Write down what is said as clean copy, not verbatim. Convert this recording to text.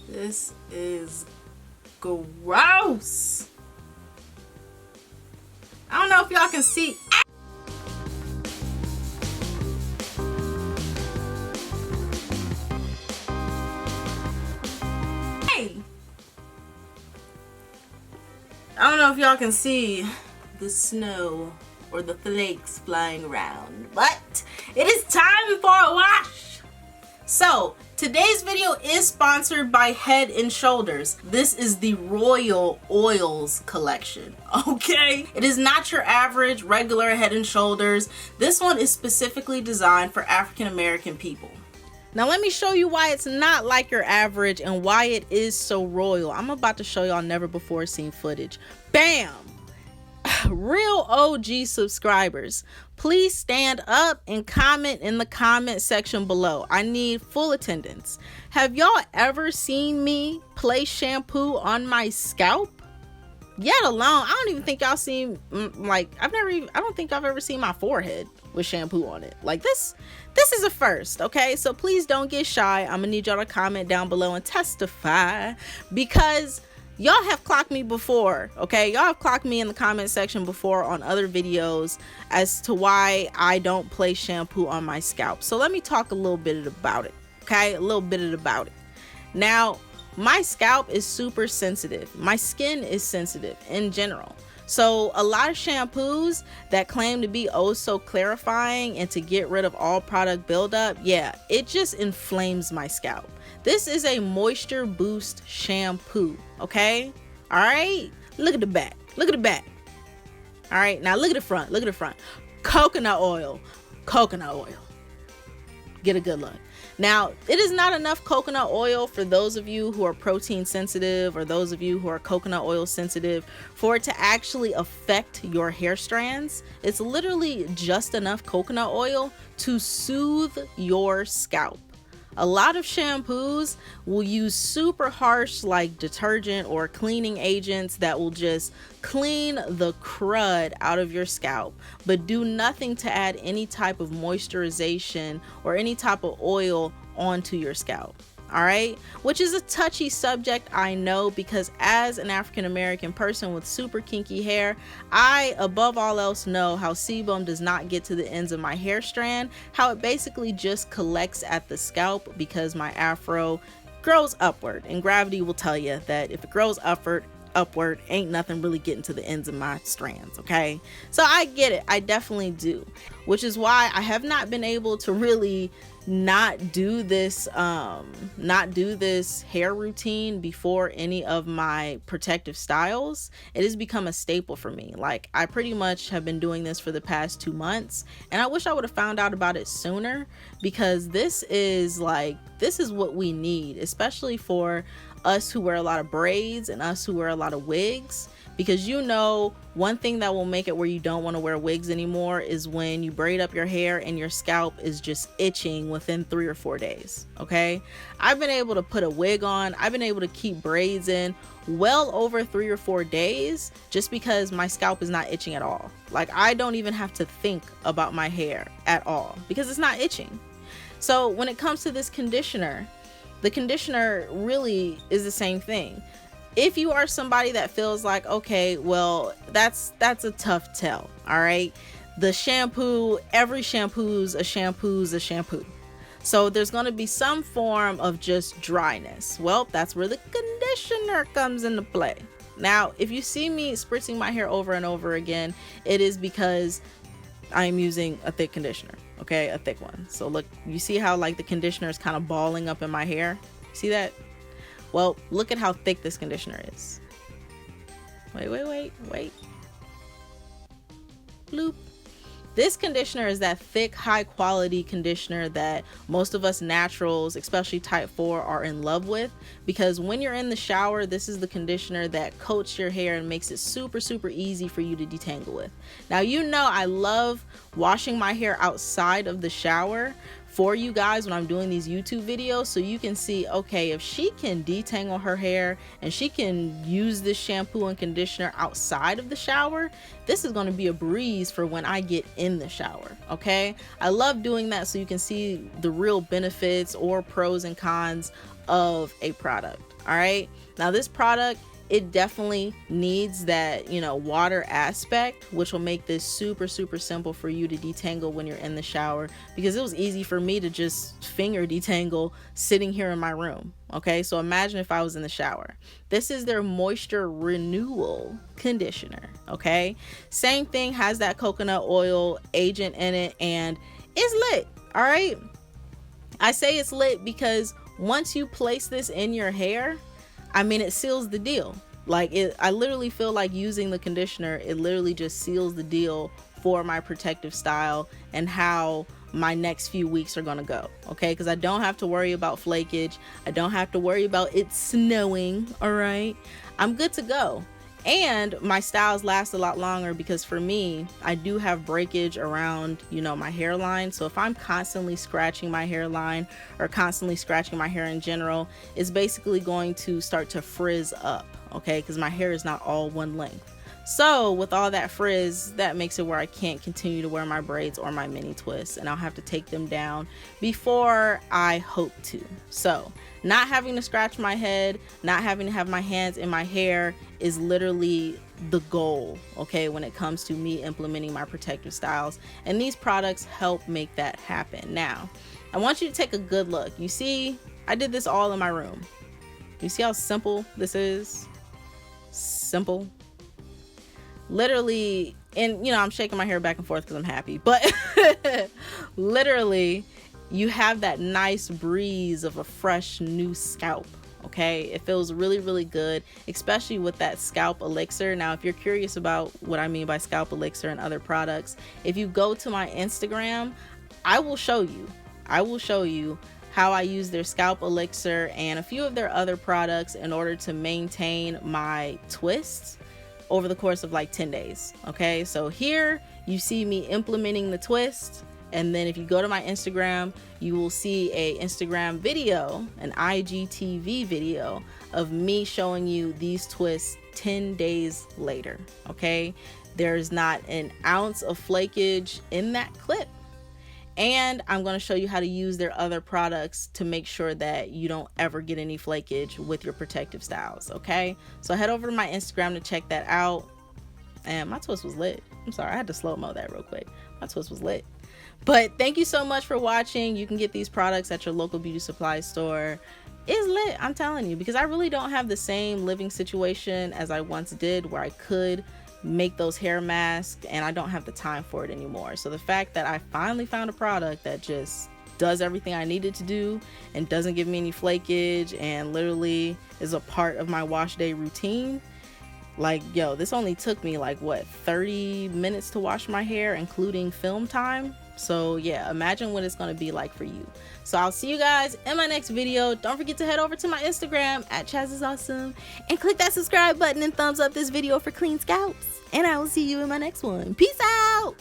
This is gross. I don't know if y'all can see. Hey! I don't know if y'all can see the snow or the flakes flying around, but it is time for a wash. So today's video is sponsored by Head and Shoulders. This is the Royal Oils collection, okay? It is not your average regular Head and Shoulders. This one is specifically designed for African American people. Now let me show you why it's not like your average and why it is so royal. I'm about to show y'all never before seen footage. Bam! Real OG subscribers, please stand up and comment in the comment section below. I need full attendance. Have y'all ever seen me play shampoo on my scalp? Yet alone, I don't even think y'all seen, I don't think I've ever seen my forehead with shampoo on it. Like this is a first, okay? So please don't get shy. I'm gonna need y'all to comment down below and testify, because y'all have clocked me before, okay? Y'all have clocked me in the comment section before on other videos as to why I don't play shampoo on my scalp. So let me talk a little bit about it, okay? A little bit about it. Now, my scalp is super sensitive. My skin is sensitive in general. So a lot of shampoos that claim to be oh so clarifying and to get rid of all product buildup, yeah, it just inflames my scalp. This is a moisture boost shampoo, okay? All right, look at the back, look at the back. All right, now look at the front, look at the front. Coconut oil, get a good look. Now, it is not enough coconut oil for those of you who are protein sensitive or those of you who are coconut oil sensitive for it to actually affect your hair strands. It's literally just enough coconut oil to soothe your scalp. A lot of shampoos will use super harsh like detergent or cleaning agents that will just clean the crud out of your scalp, but do nothing to add any type of moisturization or any type of oil onto your scalp. All right, which is a touchy subject, I know, because as an African American person with super kinky hair, I above all else know how sebum does not get to the ends of my hair strand, how it basically just collects at the scalp because my afro grows upward, and gravity will tell you that if it grows upward ain't nothing really getting to the ends of my strands, okay? So I get it, I definitely do, which is why I have not been able to really not do this hair routine before any of my protective styles. It has become a staple for me. Like, I pretty much have been doing this for the past 2 months, and I wish I would have found out about it sooner, because this is what we need, especially for us who wear a lot of braids and us who wear a lot of wigs. Because you know, one thing that will make it where you don't want to wear wigs anymore is when you braid up your hair and your scalp is just itching within 3 or 4 days, okay? I've been able to put a wig on, I've been able to keep braids in well over 3 or 4 days just because my scalp is not itching at all. Like, I don't even have to think about my hair at all because it's not itching. So when it comes to this conditioner, the conditioner really is the same thing. If you are somebody that feels like, okay, well, that's a tough tell, all right? The shampoo, every shampoo's a shampoo. So there's going to be some form of just dryness. Well, that's where the conditioner comes into play. Now, if you see me spritzing my hair over and over again, it is because I'm using a thick conditioner, okay? A thick one. So look, you see how like the conditioner is kind of balling up in my hair? See that? Well, look at how thick this conditioner is. Wait. Bloop. This conditioner is that thick, high quality conditioner that most of us naturals, especially type 4, are in love with, because when you're in the shower, this is the conditioner that coats your hair and makes it super, super easy for you to detangle with. Now, you know, I love washing my hair outside of the shower for you guys when I'm doing these YouTube videos, so you can see, okay, if she can detangle her hair and she can use this shampoo and conditioner outside of the shower, this is going to be a breeze for when I get in the shower, okay? I love doing that so you can see the real benefits or pros and cons of a product. All right, now this product, it definitely needs that, you know, water aspect, which will make this super simple for you to detangle when you're in the shower, because it was easy for me to just finger detangle sitting here in my room. Okay, so imagine if I was in the shower. This is their Moisture Renewal conditioner. Okay, same thing, has that coconut oil agent in it, and it's lit. All right, I say it's lit because once you place this in your hair, I mean, it seals the deal. Like, I literally feel like using the conditioner, it literally just seals the deal for my protective style and how my next few weeks are gonna go. Okay, because I don't have to worry about flakage. I don't have to worry about it snowing. All right, I'm good to go. And my styles last a lot longer because for me, I do have breakage around, you know, my hairline. So if I'm constantly scratching my hairline or constantly scratching my hair in general, it's basically going to start to frizz up, okay? Because my hair is not all one length. So with all that frizz, that makes it where I can't continue to wear my braids or my mini twists, and I'll have to take them down before I hope to. So not having to scratch my head, not having to have my hands in my hair is literally the goal, okay, when it comes to me implementing my protective styles, and these products help make that happen. Now, I want you to take a good look. You see, I did this all in my room. You see how simple this is? Simple. Literally, and you know, I'm shaking my hair back and forth because I'm happy, but literally you have that nice breeze of a fresh new scalp. Okay, it feels really good, especially with that Scalp Elixir. Now if you're curious about what I mean by Scalp Elixir and other products, if you go to my Instagram, I will show you how I use their Scalp Elixir and a few of their other products in order to maintain my twists over the course of like 10 days. Okay, so here you see me implementing the twist, and then if you go to my Instagram, you will see a Instagram video, an IGTV video of me showing you these twists 10 days later. Okay, there's not an ounce of flakage in that clip. And I'm going to show you how to use their other products to make sure that you don't ever get any flakage with your protective styles. Okay, so head over to my Instagram to check that out. And my twist was lit. I'm sorry, I had to slow-mo that real quick. My twist was lit. But thank you so much for watching. You can get these products at your local beauty supply store. It's lit, I'm telling you, because I really don't have the same living situation as I once did where I could make those hair masks, and I don't have the time for it anymore. So the fact that I finally found a product that just does everything I needed to do and doesn't give me any flakage and literally is a part of my wash day routine, like, yo, this only took me like what, 30 minutes to wash my hair, including film time. So yeah, imagine what it's going to be like for you. So I'll see you guys in my next video. Don't forget to head over to my Instagram at Chazzzisawesome and click that subscribe button and thumbs up this video for clean scalps. And I will see you in my next one. Peace out.